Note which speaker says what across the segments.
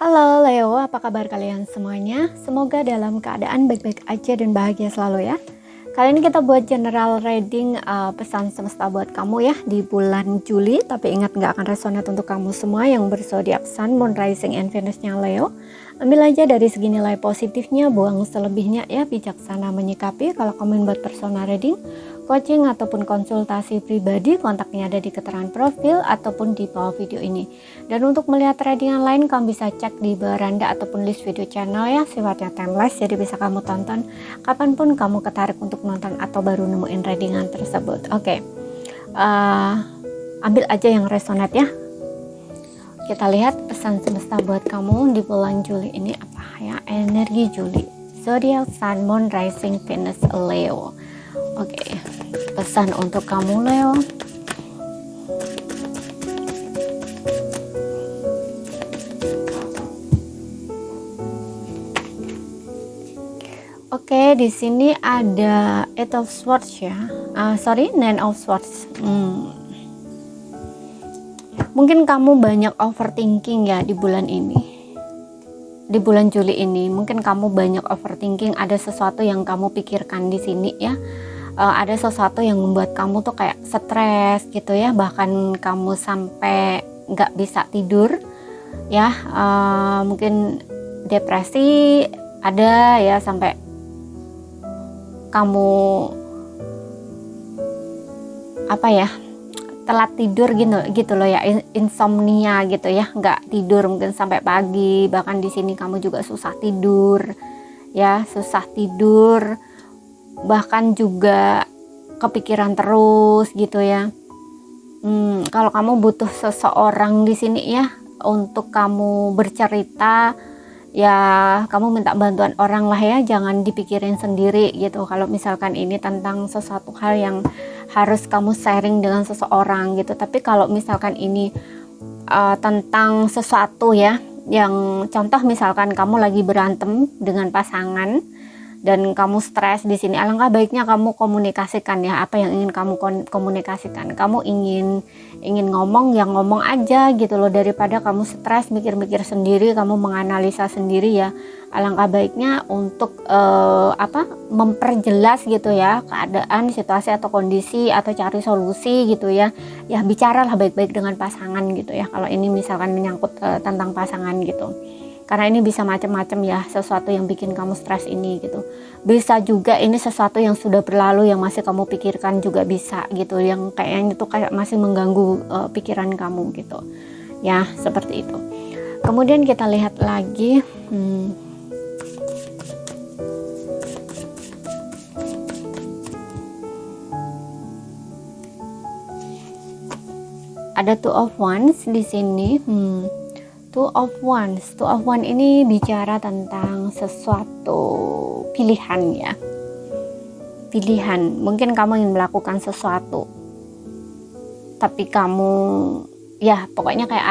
Speaker 1: Halo Leo, apa kabar kalian semuanya? Semoga dalam keadaan baik-baik aja dan bahagia selalu ya. Kali ini kita buat general reading pesan semesta buat kamu ya di bulan Juli. Tapi ingat nggak akan resonate untuk kamu semua yang berzodiak Sun, Moon, Rising, and Venus-nya Leo. Ambil aja dari segi nilai positifnya, buang selebihnya ya, bijaksana menyikapi. Kalau kamu buat personal reading, coaching ataupun konsultasi pribadi, kontaknya ada di keterangan profil ataupun di bawah video ini. Dan untuk melihat readingan lain, kamu bisa cek di beranda ataupun list video channel ya, sifatnya timeless, jadi bisa kamu tonton kapanpun kamu ketarik untuk nonton atau baru nemuin readingan tersebut. Oke. Ambil aja yang resonate ya. Kita lihat pesan semesta buat kamu di bulan Juli ini apa ya, energi Juli. Zodiac Sun, Moon, Rising, Venus, Leo. Oke, pesan untuk kamu Leo. Oke, di sini ada Eight of Swords ya. Nine of Swords. Mungkin kamu banyak overthinking ya di bulan ini. Di bulan Juli ini, mungkin kamu banyak overthinking. Ada sesuatu yang kamu pikirkan di sini ya. Ada sesuatu yang membuat kamu tuh kayak stres gitu ya. Bahkan kamu sampai nggak bisa tidur ya. Mungkin depresi ada ya, sampai kamu telat tidur gitu loh ya, insomnia gitu ya, nggak tidur mungkin sampai pagi. Bahkan di sini kamu juga susah tidur ya, bahkan juga kepikiran terus gitu ya. Kalau kamu butuh seseorang di sini ya untuk kamu bercerita ya, kamu minta bantuan orang lah ya, jangan dipikirin sendiri gitu. Kalau misalkan ini tentang sesuatu hal yang harus kamu sharing dengan seseorang gitu. Tapi kalau misalkan ini tentang sesuatu ya, yang contoh misalkan kamu lagi berantem dengan pasangan dan kamu stres di sini, alangkah baiknya kamu komunikasikan ya apa yang ingin kamu komunikasikan. Kamu ingin ngomong, yang ngomong aja gitu loh, daripada kamu stres mikir-mikir sendiri, kamu menganalisa sendiri ya. Alangkah baiknya untuk memperjelas gitu ya keadaan, situasi atau kondisi, atau cari solusi gitu ya. Ya bicaralah baik-baik dengan pasangan gitu ya, kalau ini misalkan menyangkut tentang pasangan gitu. Karena ini bisa macam-macam ya, sesuatu yang bikin kamu stres ini gitu. Bisa juga ini sesuatu yang sudah berlalu yang masih kamu pikirkan juga bisa gitu, yang kayaknya itu kayak masih mengganggu pikiran kamu gitu. Ya, seperti itu. Kemudian kita lihat lagi ada Two of Wands di sini. Two of Wands ini bicara tentang sesuatu pilihan ya. Pilihan, mungkin kamu ingin melakukan sesuatu, tapi kamu ya pokoknya kayak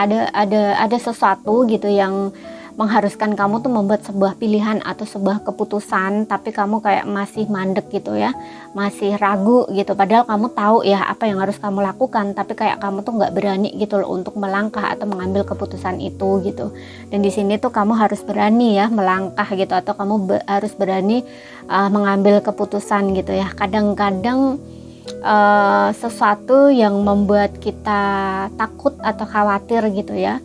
Speaker 1: ada sesuatu gitu yang mengharuskan kamu tuh membuat sebuah pilihan atau sebuah keputusan, tapi kamu kayak masih mandek gitu ya, masih ragu gitu. Padahal kamu tahu ya apa yang harus kamu lakukan, tapi kayak kamu tuh nggak berani gitu loh untuk melangkah atau mengambil keputusan itu gitu. Dan di sini tuh kamu harus berani ya melangkah gitu, atau kamu harus berani mengambil keputusan gitu ya. Kadang-kadang sesuatu yang membuat kita takut atau khawatir gitu ya,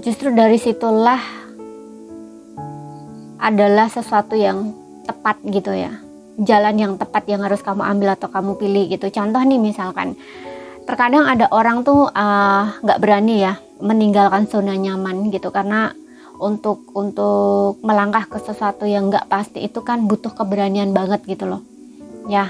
Speaker 1: justru dari situlah adalah sesuatu yang tepat gitu ya, jalan yang tepat yang harus kamu ambil atau kamu pilih gitu. Contoh nih misalkan, terkadang ada orang tuh nggak berani ya meninggalkan zona nyaman gitu, karena untuk melangkah ke sesuatu yang nggak pasti itu kan butuh keberanian banget gitu loh ya,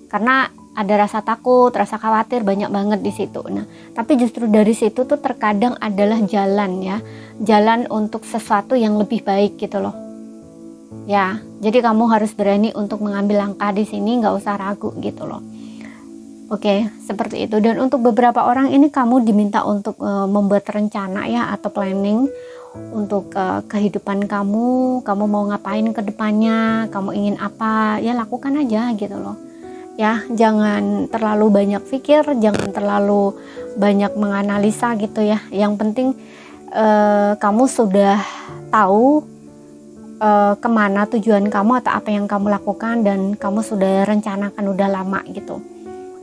Speaker 1: karena ada rasa takut, rasa khawatir banyak banget di situ. Nah, tapi justru dari situ tuh terkadang adalah jalan ya, jalan untuk sesuatu yang lebih baik gitu loh. Ya, jadi kamu harus berani untuk mengambil langkah di sini, nggak usah ragu gitu loh. Oke, seperti itu. Dan untuk beberapa orang ini kamu diminta untuk membuat rencana ya, atau planning untuk kehidupan kamu mau ngapain ke depannya, kamu ingin apa, ya lakukan aja gitu loh. Ya, jangan terlalu banyak pikir, jangan terlalu banyak menganalisa gitu ya. Yang penting kamu sudah tahu kemana tujuan kamu atau apa yang kamu lakukan, dan kamu sudah rencanakan udah lama gitu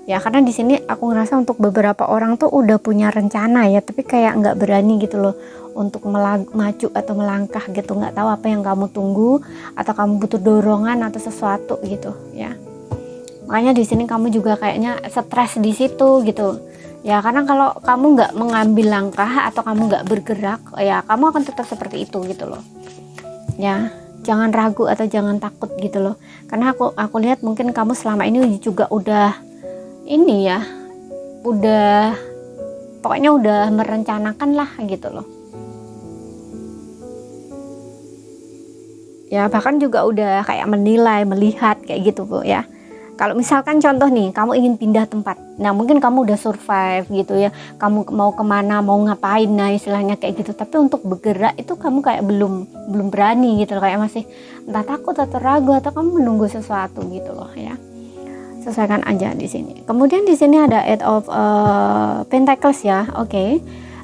Speaker 1: ya. Karena di sini aku ngerasa untuk beberapa orang tuh udah punya rencana ya, tapi kayak nggak berani gitu loh untuk maju atau melangkah gitu, nggak tahu apa yang kamu tunggu atau kamu butuh dorongan atau sesuatu gitu ya. Makanya di sini kamu juga kayaknya stres di situ gitu ya, karena kalau kamu nggak mengambil langkah atau kamu nggak bergerak ya, kamu akan tetap seperti itu gitu loh ya. Jangan ragu atau jangan takut gitu loh, karena aku lihat mungkin kamu selama ini juga udah ini ya, udah pokoknya udah merencanakan lah gitu loh ya, bahkan juga udah kayak menilai, melihat kayak gitu Bu ya. Kalau misalkan contoh nih, kamu ingin pindah tempat, nah mungkin kamu udah survive gitu ya, kamu mau kemana, mau ngapain, nah istilahnya kayak gitu. Tapi untuk bergerak itu kamu kayak belum berani gitu loh, kayak masih entah takut atau ragu atau kamu menunggu sesuatu gitu loh ya. Sesuaikan aja di sini. Kemudian di sini ada Eight of Pentacles ya. Oke.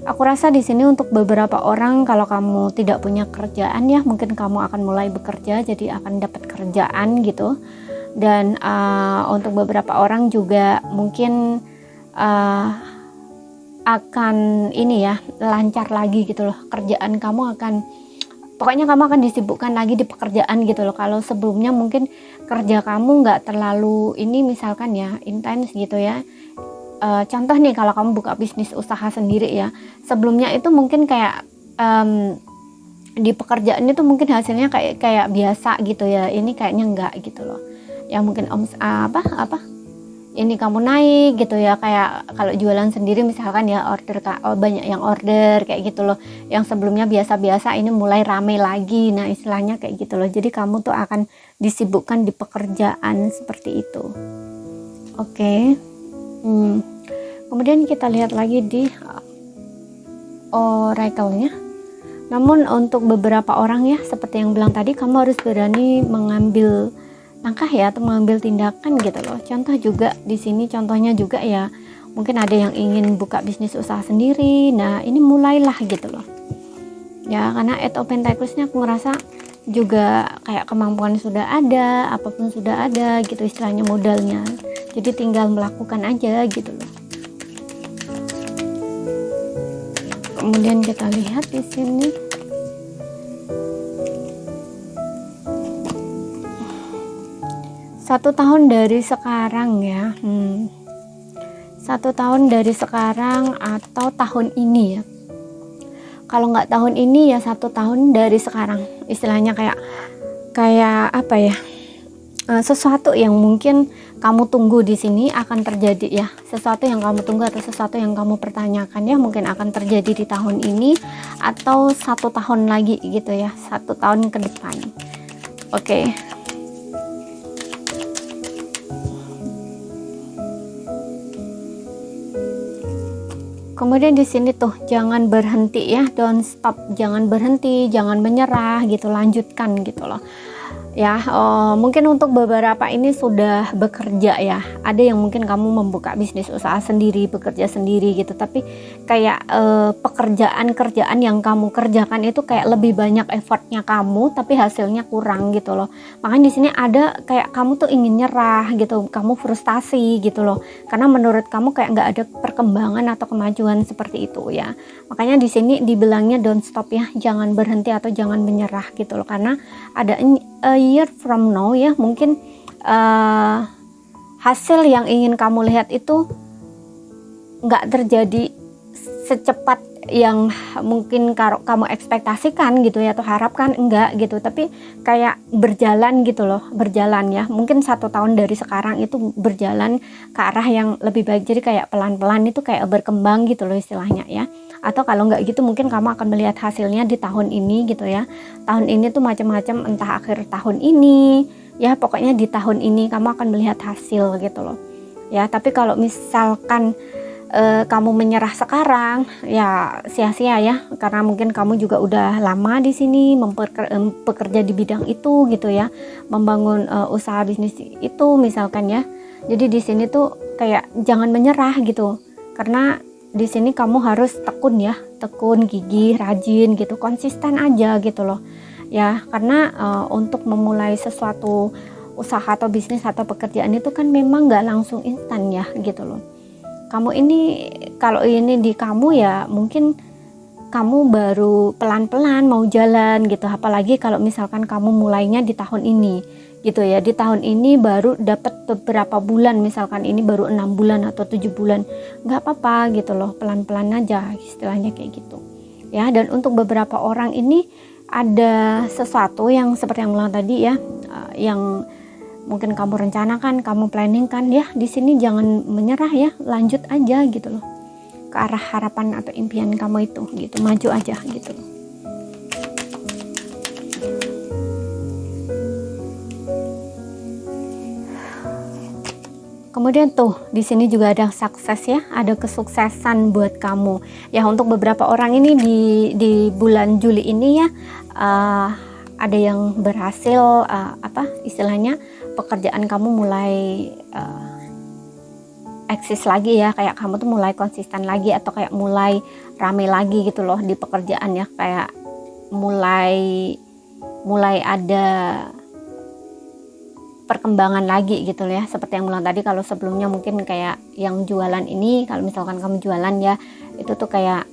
Speaker 1: Aku rasa di sini untuk beberapa orang, kalau kamu tidak punya kerjaan ya, mungkin kamu akan mulai bekerja, jadi akan dapat kerjaan gitu. Dan untuk beberapa orang juga mungkin akan ini ya, lancar lagi gitu loh, kerjaan kamu akan, pokoknya kamu akan disibukkan lagi di pekerjaan gitu loh. Kalau sebelumnya mungkin kerja kamu nggak terlalu ini misalkan ya, intens gitu ya. Contoh nih, kalau kamu buka bisnis usaha sendiri ya, sebelumnya itu mungkin kayak di pekerjaan itu mungkin hasilnya kayak biasa gitu ya, ini kayaknya enggak gitu loh ya. Mungkin ini kamu naik gitu ya, kayak kalau jualan sendiri misalkan ya, banyak yang order kayak gitu loh, yang sebelumnya biasa-biasa ini mulai rame lagi, nah istilahnya kayak gitu loh. Jadi kamu tuh akan disibukkan di pekerjaan seperti itu. Oke. Kemudian kita lihat lagi di oracle-nya. Namun untuk beberapa orang ya, seperti yang bilang tadi, kamu harus berani mengambil langkah ya, atau mengambil tindakan gitu loh. Contoh juga di sini, contohnya juga ya, mungkin ada yang ingin buka bisnis usaha sendiri. Nah ini mulailah gitu loh ya, karena Eight of Pentacles-nya aku ngerasa juga kayak kemampuan sudah ada, apapun sudah ada gitu istilahnya, modalnya, jadi tinggal melakukan aja gitu loh. Kemudian kita lihat di sini, satu tahun dari sekarang ya, 1 tahun dari sekarang atau tahun ini ya. Kalau nggak tahun ini ya 1 tahun dari sekarang, istilahnya kayak apa ya, sesuatu yang mungkin kamu tunggu di sini akan terjadi ya. Sesuatu yang kamu tunggu atau sesuatu yang kamu pertanyakan ya, mungkin akan terjadi di tahun ini atau 1 tahun lagi gitu ya, 1 tahun ke depan. Oke. Kemudian di sini tuh, jangan berhenti ya, don't stop, jangan berhenti, jangan menyerah gitu, lanjutkan gitu loh. Ya, mungkin untuk beberapa ini sudah bekerja ya. Ada yang mungkin kamu membuka bisnis usaha sendiri, bekerja sendiri gitu. Tapi kayak pekerjaan-kerjaan yang kamu kerjakan itu kayak lebih banyak effortnya kamu, tapi hasilnya kurang gitu loh. Makanya di sini ada kayak kamu tuh ingin nyerah gitu, kamu frustasi gitu loh. Karena menurut kamu kayak nggak ada perkembangan atau kemajuan seperti itu ya. Makanya di sini dibilangnya don't stop ya, jangan berhenti atau jangan menyerah gitu loh. Karena ada a year from now ya, mungkin hasil yang ingin kamu lihat itu nggak terjadi secepat yang mungkin kamu ekspektasikan gitu ya, atau harapkan, enggak gitu, tapi kayak berjalan gitu loh, berjalan ya, mungkin 1 tahun dari sekarang itu berjalan ke arah yang lebih baik. Jadi kayak pelan-pelan itu kayak berkembang gitu loh istilahnya ya. Atau kalau enggak gitu mungkin kamu akan melihat hasilnya di tahun ini gitu ya. Tahun ini tuh macam-macam, entah akhir tahun ini ya, pokoknya di tahun ini kamu akan melihat hasil gitu loh ya. Tapi kalau misalkan kamu menyerah sekarang ya sia-sia ya, karena mungkin kamu juga udah lama di sini bekerja di bidang itu gitu ya, membangun usaha bisnis itu misalkan ya. Jadi di sini tuh kayak jangan menyerah gitu, karena di sini kamu harus tekun ya, tekun, gigih, rajin gitu, konsisten aja gitu loh ya. Karena untuk memulai sesuatu usaha atau bisnis atau pekerjaan itu kan memang nggak langsung instan ya gitu loh. Kamu ini, kalau ini di kamu ya mungkin kamu baru pelan-pelan mau jalan gitu, apalagi kalau misalkan kamu mulainya di tahun ini gitu ya, di tahun ini baru dapat beberapa bulan, misalkan ini baru 6 bulan atau 7 bulan, nggak apa-apa gitu loh, pelan-pelan aja istilahnya kayak gitu ya. Dan untuk beberapa orang ini ada sesuatu yang seperti yang bilang tadi ya, yang mungkin kamu rencanakan, kamu planning kan ya, di sini jangan menyerah ya, lanjut aja gitu loh ke arah harapan atau impian kamu itu gitu, maju aja gitu loh. Kemudian tuh di sini juga ada sukses ya, ada kesuksesan buat kamu. Ya untuk beberapa orang ini di bulan Juli ini ya, ada yang berhasil apa istilahnya, pekerjaan kamu mulai eksis lagi ya, kayak kamu tuh mulai konsisten lagi atau kayak mulai rame lagi gitu loh di pekerjaan ya, kayak mulai ada perkembangan lagi gitu ya. Seperti yang bilang tadi, kalau sebelumnya mungkin kayak yang jualan ini, kalau misalkan kamu jualan ya, itu tuh kayak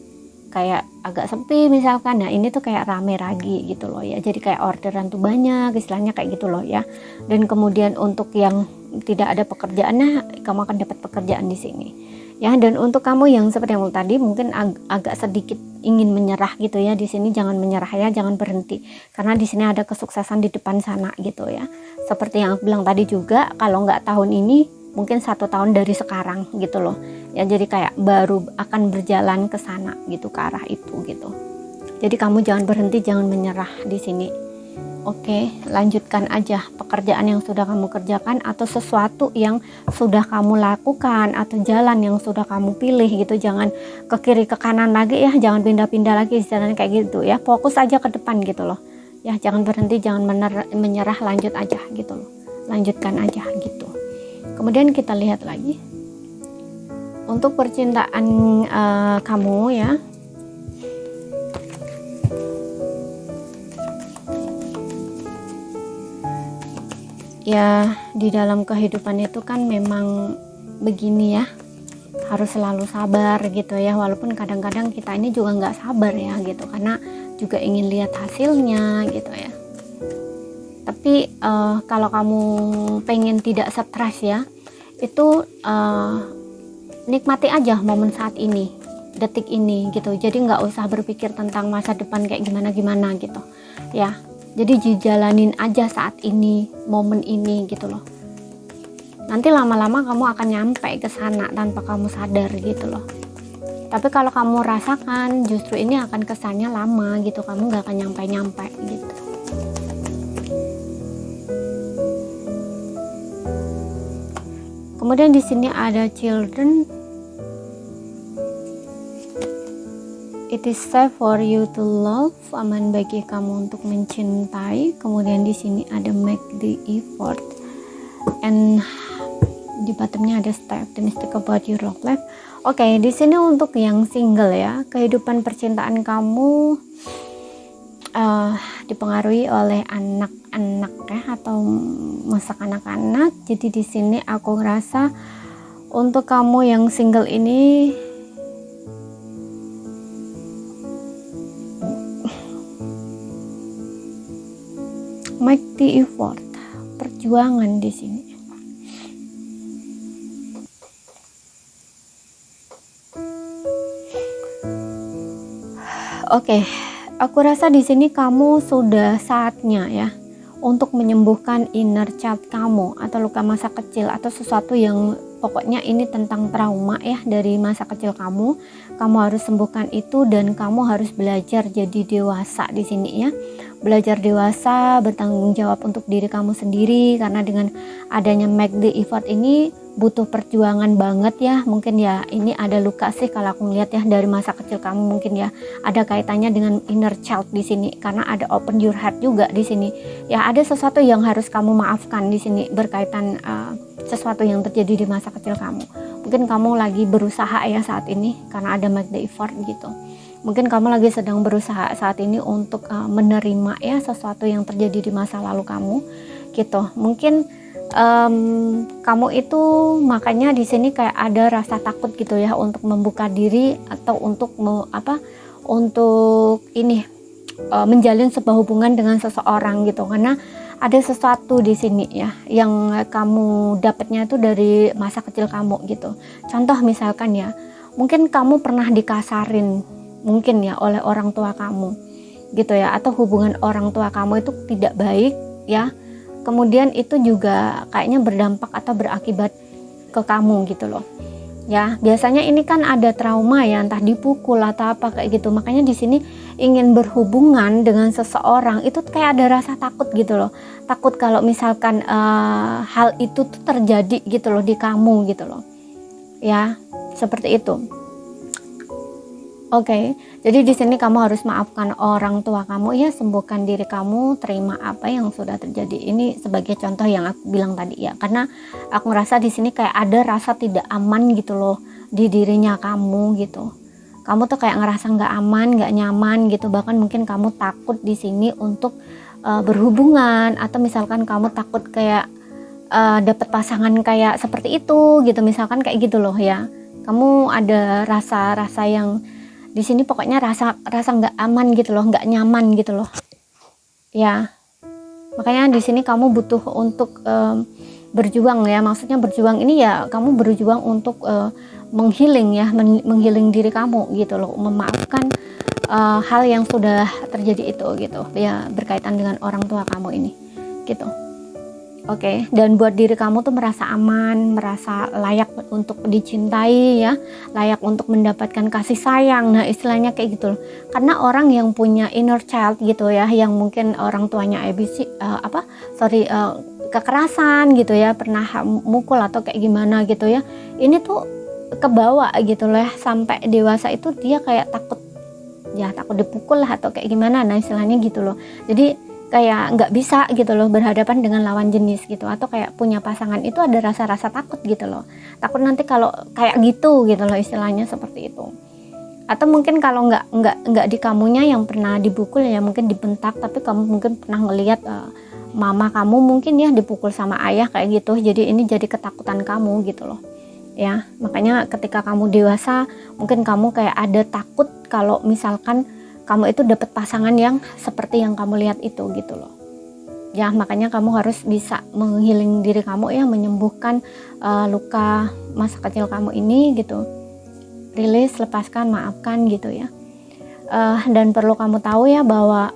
Speaker 1: agak sepi misalkan, nah ini tuh kayak rame lagi gitu loh ya, jadi kayak orderan tuh banyak istilahnya kayak gitu loh ya. Dan kemudian untuk yang tidak ada pekerjaannya, kamu akan dapat pekerjaan di sini ya. Dan untuk kamu yang seperti yang tadi mungkin agak sedikit ingin menyerah gitu ya, di sini jangan menyerah ya, jangan berhenti, karena di sini ada kesuksesan di depan sana gitu ya. Seperti yang aku bilang tadi juga, kalau nggak tahun ini mungkin 1 tahun dari sekarang gitu loh ya, jadi kayak baru akan berjalan ke sana gitu, ke arah itu gitu. Jadi kamu jangan berhenti, jangan menyerah di sini. Oke, lanjutkan aja pekerjaan yang sudah kamu kerjakan, atau sesuatu yang sudah kamu lakukan, atau jalan yang sudah kamu pilih gitu. Jangan ke kiri ke kanan lagi ya, jangan pindah-pindah lagi jalan kayak gitu ya. Fokus aja ke depan gitu loh ya, jangan berhenti, jangan menyerah, lanjut aja gitu loh, lanjutkan aja gitu. Kemudian kita lihat lagi untuk percintaan kamu ya. Ya, di dalam kehidupan itu kan memang begini ya, harus selalu sabar gitu ya, walaupun kadang-kadang kita ini juga nggak sabar ya gitu, karena juga ingin lihat hasilnya gitu ya. Tapi kalau kamu pengen tidak stres ya, itu nikmati aja momen saat ini, detik ini gitu. Jadi nggak usah berpikir tentang masa depan kayak gimana gitu ya. Jadi dijalanin aja saat ini, momen ini gitu loh. Nanti lama-lama kamu akan nyampe ke sana tanpa kamu sadar gitu loh. Tapi kalau kamu rasakan, justru ini akan kesannya lama gitu, kamu nggak akan nyampe-nyampe gitu. Kemudian di sini ada children. It is safe for you to love, aman bagi kamu untuk mencintai. Kemudian di sini ada make the effort, and di bottomnya ada stay optimistic about your love life. Oke, di sini untuk yang single ya, kehidupan percintaan kamu dipengaruhi oleh anak-anak ya, atau masa kanak-kanak. Jadi di sini aku ngerasa untuk kamu yang single ini make the effort, perjuangan di sini. Oke, aku rasa di sini kamu sudah saatnya ya untuk menyembuhkan inner child kamu, atau luka masa kecil, atau sesuatu yang pokoknya ini tentang trauma ya dari masa kecil kamu. Kamu harus sembuhkan itu, dan kamu harus belajar jadi dewasa di sini ya. Belajar dewasa, bertanggung jawab untuk diri kamu sendiri, karena dengan adanya make the effort ini butuh perjuangan banget ya. Mungkin ya ini ada luka sih kalau aku ngeliat ya dari masa kecil kamu, mungkin ya ada kaitannya dengan inner child di sini, karena ada open your heart juga di sini. Ya ada sesuatu yang harus kamu maafkan di sini berkaitan sesuatu yang terjadi di masa kecil kamu. Mungkin kamu lagi berusaha ya saat ini karena ada make the effort gitu. Mungkin kamu lagi sedang berusaha saat ini untuk menerima ya sesuatu yang terjadi di masa lalu kamu gitu. Mungkin kamu itu makanya di sini kayak ada rasa takut gitu ya untuk membuka diri atau untuk untuk ini menjalin sebuah hubungan dengan seseorang gitu, karena ada sesuatu di sini ya yang kamu dapatnya itu dari masa kecil kamu gitu. Contoh misalkan ya, mungkin kamu pernah dikasarin mungkin ya oleh orang tua kamu gitu ya, atau hubungan orang tua kamu itu tidak baik ya. Kemudian itu juga kayaknya berdampak atau berakibat ke kamu gitu loh. Ya, biasanya ini kan ada trauma ya, entah dipukul atau apa kayak gitu. Makanya di sini ingin berhubungan dengan seseorang itu kayak ada rasa takut gitu loh. Takut kalau misalkan hal itu tuh terjadi gitu loh di kamu gitu loh. Ya, seperti itu. Oke, jadi di sini kamu harus maafkan orang tua kamu ya, sembuhkan diri kamu, terima apa yang sudah terjadi. Ini sebagai contoh yang aku bilang tadi ya, karena aku ngerasa di sini kayak ada rasa tidak aman gitu loh di dirinya kamu gitu. Kamu tuh kayak ngerasa nggak aman, nggak nyaman gitu. Bahkan mungkin kamu takut di sini untuk berhubungan, atau misalkan kamu takut kayak dapat pasangan kayak seperti itu gitu, misalkan kayak gitu loh ya. Kamu ada rasa-rasa yang di sini pokoknya rasa nggak aman gitu loh, nggak nyaman gitu loh ya. Makanya di sini kamu butuh untuk berjuang ya, maksudnya berjuang ini ya kamu berjuang untuk menghealing ya, menghealing diri kamu gitu loh, memaafkan hal yang sudah terjadi itu gitu ya, berkaitan dengan orang tua kamu ini gitu. Oke, dan buat diri kamu tuh merasa aman, merasa layak untuk dicintai ya, layak untuk mendapatkan kasih sayang. Nah, istilahnya kayak gitu loh. Karena orang yang punya inner child gitu ya, yang mungkin orang tuanya kekerasan gitu ya, pernah mukul atau kayak gimana gitu ya. Ini tuh kebawa gitu loh ya, sampai dewasa itu dia kayak takut dipukul lah atau kayak gimana. Nah, istilahnya gitu loh. Jadi kayak nggak bisa gitu loh berhadapan dengan lawan jenis gitu, atau kayak punya pasangan itu ada rasa-rasa takut gitu loh, takut nanti kalau kayak gitu loh, istilahnya seperti itu. Atau mungkin kalau nggak di kamunya yang pernah dipukul ya, mungkin dibentak, tapi kamu mungkin pernah ngelihat mama kamu mungkin ya dipukul sama ayah kayak gitu, jadi ini jadi ketakutan kamu gitu loh ya. Makanya ketika kamu dewasa mungkin kamu kayak ada takut kalau misalkan kamu itu dapat pasangan yang seperti yang kamu lihat itu gitu loh ya. Makanya kamu harus bisa menghealing diri kamu ya, menyembuhkan luka masa kecil kamu ini gitu, rilis, lepaskan, maafkan gitu ya. Dan perlu kamu tahu ya bahwa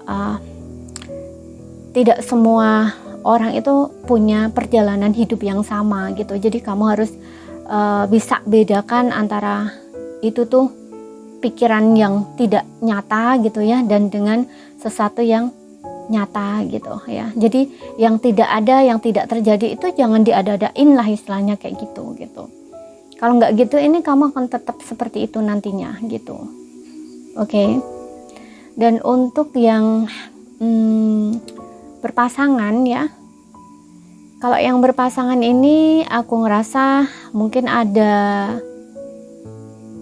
Speaker 1: tidak semua orang itu punya perjalanan hidup yang sama gitu, jadi kamu harus bisa bedakan antara itu tuh pikiran yang tidak nyata gitu ya, dan dengan sesuatu yang nyata gitu ya. Jadi yang tidak ada, yang tidak terjadi itu jangan diada-adain lah, istilahnya kayak gitu. Kalau nggak gitu, ini kamu akan tetap seperti itu nantinya gitu. Oke. Dan untuk yang berpasangan ya, kalau yang berpasangan ini aku ngerasa mungkin ada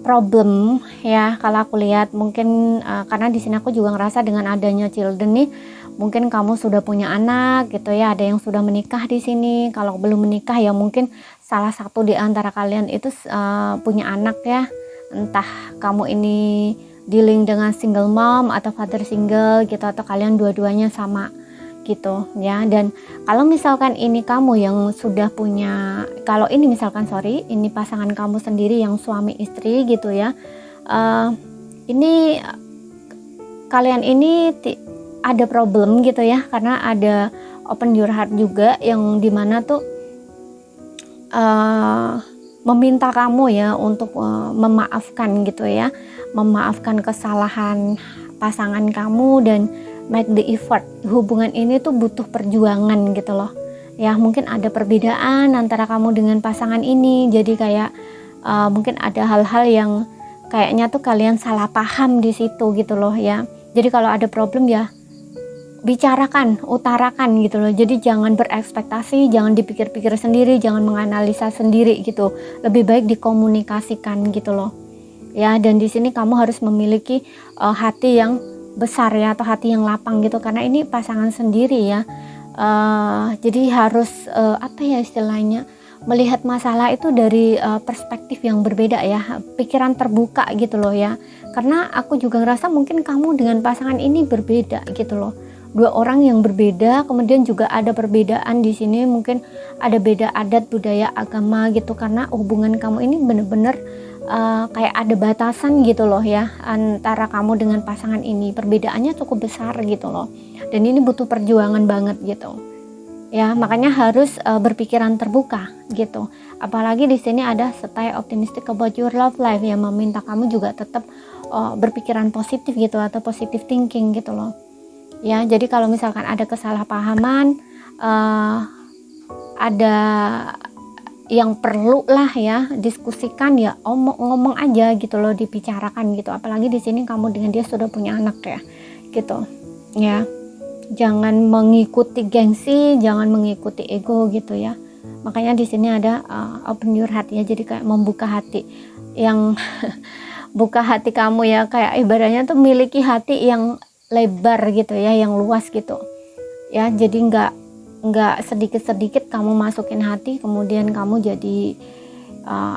Speaker 1: problem ya. Kalau aku lihat mungkin karena di sini aku juga ngerasa dengan adanya children nih, mungkin kamu sudah punya anak gitu ya, ada yang sudah menikah di sini. Kalau belum menikah ya mungkin salah satu di antara kalian itu punya anak ya, entah kamu ini dealing dengan single mom atau father single gitu, atau kalian dua-duanya sama gitu ya. Dan kalau misalkan ini kamu yang sudah punya, kalau ini misalkan ini pasangan kamu sendiri yang suami istri gitu ya, ini kalian ini ada problem gitu ya, karena ada open your heart juga yang dimana tuh meminta kamu ya untuk memaafkan gitu ya, memaafkan kesalahan pasangan kamu dan make the effort. Hubungan ini tuh butuh perjuangan gitu loh ya. Mungkin ada perbedaan antara kamu dengan pasangan ini, jadi kayak mungkin ada hal-hal yang kayaknya tuh kalian salah paham di situ gitu loh ya. Jadi kalau ada problem ya bicarakan, utarakan gitu loh. Jadi jangan berekspektasi, jangan dipikir-pikir sendiri, jangan menganalisa sendiri gitu. Lebih baik dikomunikasikan gitu loh. Ya, dan di sini kamu harus memiliki hati yang besar ya, atau hati yang lapang gitu, karena ini pasangan sendiri ya. Jadi harus apa ya istilahnya, melihat masalah itu dari perspektif yang berbeda ya, pikiran terbuka gitu loh ya. Karena aku juga ngerasa mungkin kamu dengan pasangan ini berbeda gitu loh. Dua orang yang berbeda, kemudian juga ada perbedaan di sini, mungkin ada beda adat, budaya, agama gitu, karena hubungan kamu ini bener-bener kayak ada batasan gitu loh ya antara kamu dengan pasangan ini. Perbedaannya cukup besar gitu loh, dan ini butuh perjuangan banget gitu ya. Makanya harus berpikiran terbuka gitu. Apalagi di sini ada stay optimistic about your love life yang meminta kamu juga tetap berpikiran positif gitu, atau positive thinking gitu loh ya. Jadi kalau misalkan ada kesalahpahaman, ada yang perlu lah ya diskusikan ya, ngomong aja gitu loh, dibicarakan gitu. Apalagi di sini kamu dengan dia sudah punya anak ya gitu ya. Jangan mengikuti gengsi, jangan mengikuti ego gitu ya. Makanya di sini ada open your heart ya, jadi kayak membuka hati yang buka hati kamu ya, kayak ibaratnya tuh miliki hati yang lebar gitu ya, yang luas gitu ya. Jadi nggak sedikit-sedikit kamu masukin hati, kemudian kamu jadi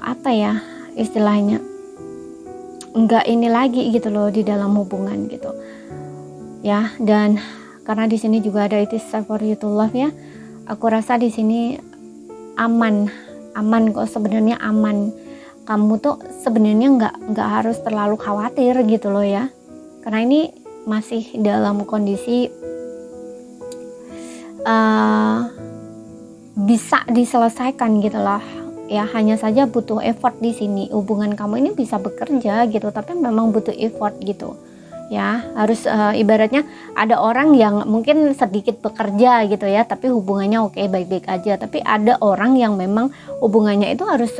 Speaker 1: apa ya istilahnya, nggak ini lagi gitu loh di dalam hubungan gitu ya. Dan karena di sini juga ada it is safe for you to love ya, aku rasa di sini aman kok, sebenarnya aman. Kamu tuh sebenarnya nggak harus terlalu khawatir gitu loh ya, karena ini masih dalam kondisi bisa diselesaikan gitu lah ya. Hanya saja butuh effort di sini. Hubungan kamu ini bisa bekerja gitu, tapi memang butuh effort gitu ya. Harus ibaratnya ada orang yang mungkin sedikit bekerja gitu ya, tapi hubungannya oke, baik-baik aja. Tapi ada orang yang memang hubungannya itu harus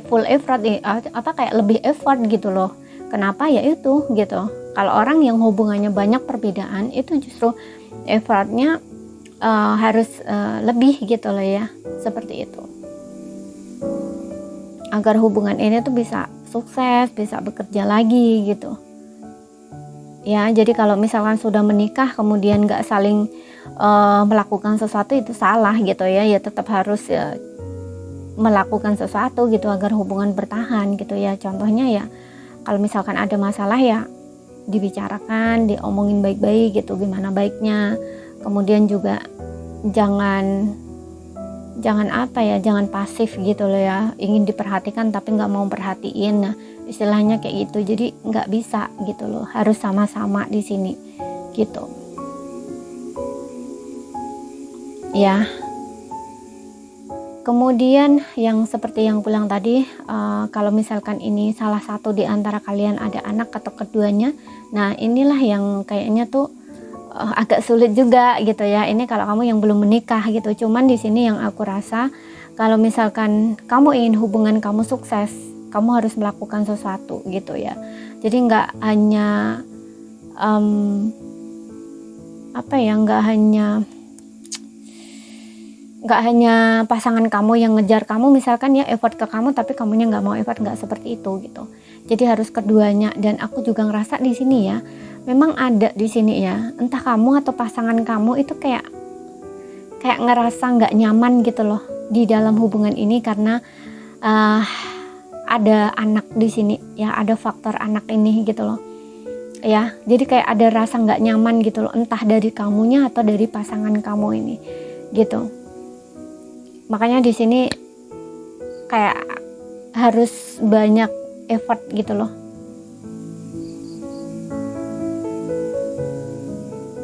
Speaker 1: full effort, apa kayak lebih effort gitu loh. Kenapa ya itu gitu. Kalau orang yang hubungannya banyak perbedaan, itu justru effortnya harus lebih gitu loh ya, seperti itu, agar hubungan ini tuh bisa sukses, bisa bekerja lagi gitu ya. Jadi kalau misalkan sudah menikah kemudian gak saling melakukan sesuatu, itu salah gitu ya. Ya tetap harus melakukan sesuatu gitu agar hubungan bertahan gitu ya. Contohnya ya, kalau misalkan ada masalah ya dibicarakan, diomongin baik-baik gitu, gimana baiknya. Kemudian juga jangan apa ya, jangan pasif gitu loh ya, ingin diperhatikan tapi nggak mau perhatiin. Nah istilahnya kayak gitu. Jadi nggak bisa gitu loh, harus sama-sama di sini gitu ya. Kemudian yang seperti yang bilang tadi, kalau misalkan ini salah satu di antara kalian ada anak atau keduanya, nah inilah yang kayaknya tuh agak sulit juga gitu ya. Ini kalau kamu yang belum menikah gitu. Cuman di sini yang aku rasa, kalau misalkan kamu ingin hubungan kamu sukses, kamu harus melakukan sesuatu gitu ya. Jadi nggak hanya apa ya, nggak hanya pasangan kamu yang ngejar kamu misalkan ya, effort ke kamu tapi kamunya nggak mau effort, nggak seperti itu gitu. Jadi harus keduanya. Dan aku juga ngerasa di sini ya, memang ada di sini ya, entah kamu atau pasangan kamu itu kayak ngerasa nggak nyaman gitu loh di dalam hubungan ini, karena ada anak di sini ya, ada faktor anak ini gitu loh ya. Jadi kayak ada rasa nggak nyaman gitu loh, entah dari kamunya atau dari pasangan kamu ini gitu. Makanya di sini kayak harus banyak effort gitu loh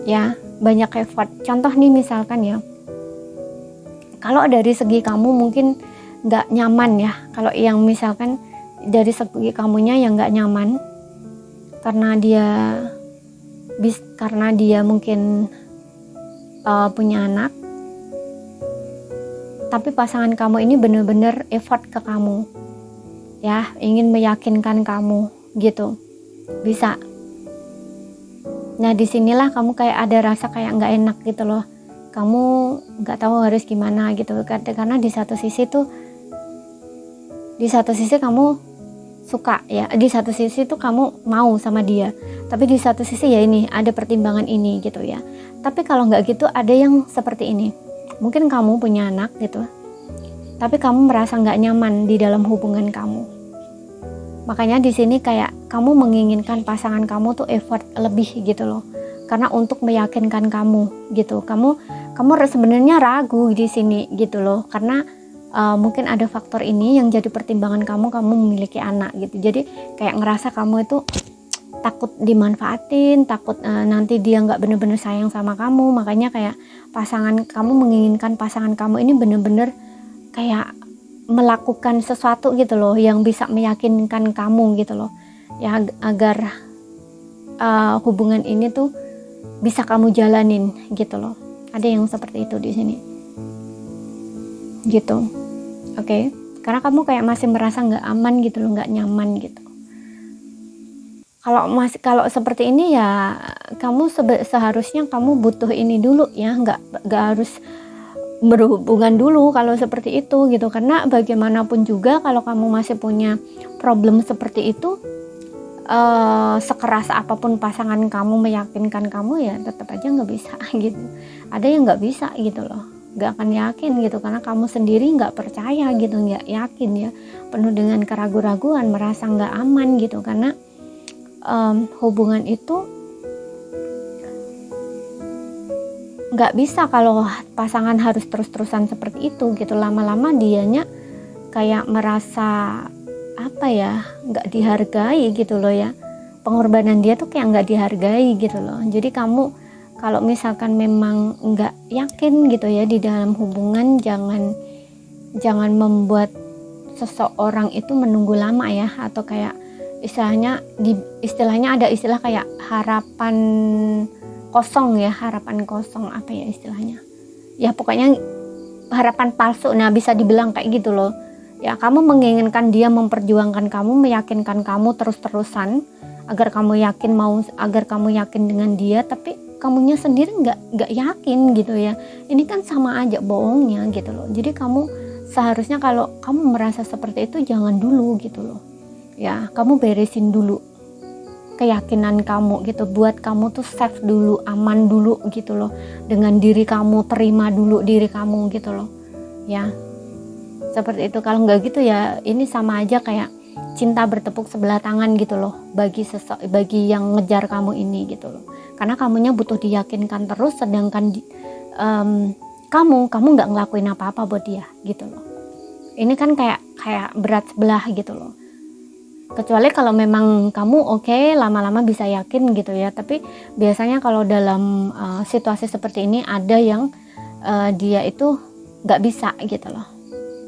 Speaker 1: ya, banyak effort. Contoh nih misalkan ya, kalau dari segi kamu mungkin nggak nyaman ya, kalau yang misalkan dari segi kamunya yang nggak nyaman karena dia mungkin punya anak, tapi pasangan kamu ini bener-bener effort ke kamu ya, ingin meyakinkan kamu gitu, bisa Nah disinilah kamu kayak ada rasa kayak nggak enak gitu loh, kamu nggak tahu harus gimana gitu, karena di satu sisi kamu suka ya, di satu sisi tuh kamu mau sama dia, tapi di satu sisi ya ini ada pertimbangan ini gitu ya. Tapi kalau nggak gitu, ada yang seperti ini, mungkin kamu punya anak gitu, tapi kamu merasa nggak nyaman di dalam hubungan kamu. Makanya di sini kayak kamu menginginkan pasangan kamu tuh effort lebih gitu loh, karena untuk meyakinkan kamu gitu. Kamu sebenarnya ragu di sini gitu loh, karena mungkin ada faktor ini yang jadi pertimbangan kamu memiliki anak gitu. Jadi kayak ngerasa kamu itu takut dimanfaatin, takut nanti dia nggak bener-bener sayang sama kamu. Makanya kayak kamu menginginkan pasangan kamu ini bener-bener kayak melakukan sesuatu gitu loh, yang bisa meyakinkan kamu gitu loh ya, agar hubungan ini tuh bisa kamu jalanin gitu loh. Ada yang seperti itu di sini gitu. Oke. Karena kamu kayak masih merasa nggak aman gitu loh, nggak nyaman gitu. Kalau seperti ini ya, kamu seharusnya kamu butuh ini dulu ya, nggak harus berhubungan dulu kalau seperti itu gitu. Karena bagaimanapun juga kalau kamu masih punya problem seperti itu, sekeras apapun pasangan kamu meyakinkan kamu ya tetap aja nggak bisa gitu. Ada yang nggak bisa gitu loh, nggak akan yakin gitu, karena kamu sendiri nggak percaya gitu, nggak yakin ya, penuh dengan keraguan-raguan, merasa nggak aman gitu. Karena hubungan itu nggak bisa kalau pasangan harus terus-terusan seperti itu gitu. Lama-lama dianya kayak merasa apa ya, nggak dihargai gitu loh ya, pengorbanan dia tuh kayak nggak dihargai gitu loh. Jadi kamu kalau misalkan memang nggak yakin gitu ya di dalam hubungan, jangan membuat seseorang itu menunggu lama ya, atau kayak istilahnya ada istilah kayak harapan kosong ya, harapan kosong apa ya istilahnya ya, pokoknya harapan palsu. Nah bisa dibilang kayak gitu loh ya. Kamu menginginkan dia memperjuangkan kamu, meyakinkan kamu terus-terusan agar kamu yakin dengan dia, tapi kamunya sendiri nggak yakin gitu ya. Ini kan sama aja bohongnya gitu loh. Jadi kamu seharusnya kalau kamu merasa seperti itu, jangan dulu gitu loh ya. Kamu beresin dulu keyakinan kamu gitu, buat kamu tuh safe dulu, aman dulu gitu loh dengan diri kamu, terima dulu diri kamu gitu loh ya, seperti itu. Kalau nggak gitu ya ini sama aja kayak cinta bertepuk sebelah tangan gitu loh bagi yang ngejar kamu ini gitu loh. Karena kamunya butuh diyakinkan terus, sedangkan kamu nggak ngelakuin apa-apa buat dia gitu loh. Ini kan kayak berat sebelah gitu loh. Kecuali kalau memang kamu oke, lama-lama bisa yakin gitu ya. Tapi biasanya kalau dalam situasi seperti ini ada yang dia itu nggak bisa gitu loh.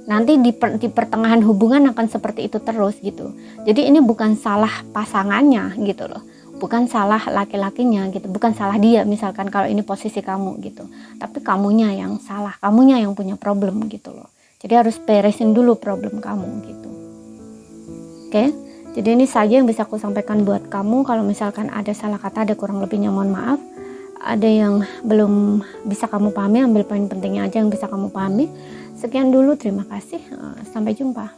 Speaker 1: Nanti di pertengahan hubungan akan seperti itu terus gitu. Jadi ini bukan salah pasangannya gitu loh, bukan salah laki-lakinya gitu, bukan salah dia misalkan kalau ini posisi kamu gitu. Tapi kamunya yang salah, kamunya yang punya problem gitu loh. Jadi harus beresin dulu problem kamu gitu. Oke? Jadi ini saja yang bisa aku sampaikan buat kamu. Kalau misalkan ada salah kata, ada kurang lebihnya mohon maaf. Ada yang belum bisa kamu pahami, ambil poin pentingnya aja yang bisa kamu pahami. Sekian dulu, terima kasih. Sampai jumpa.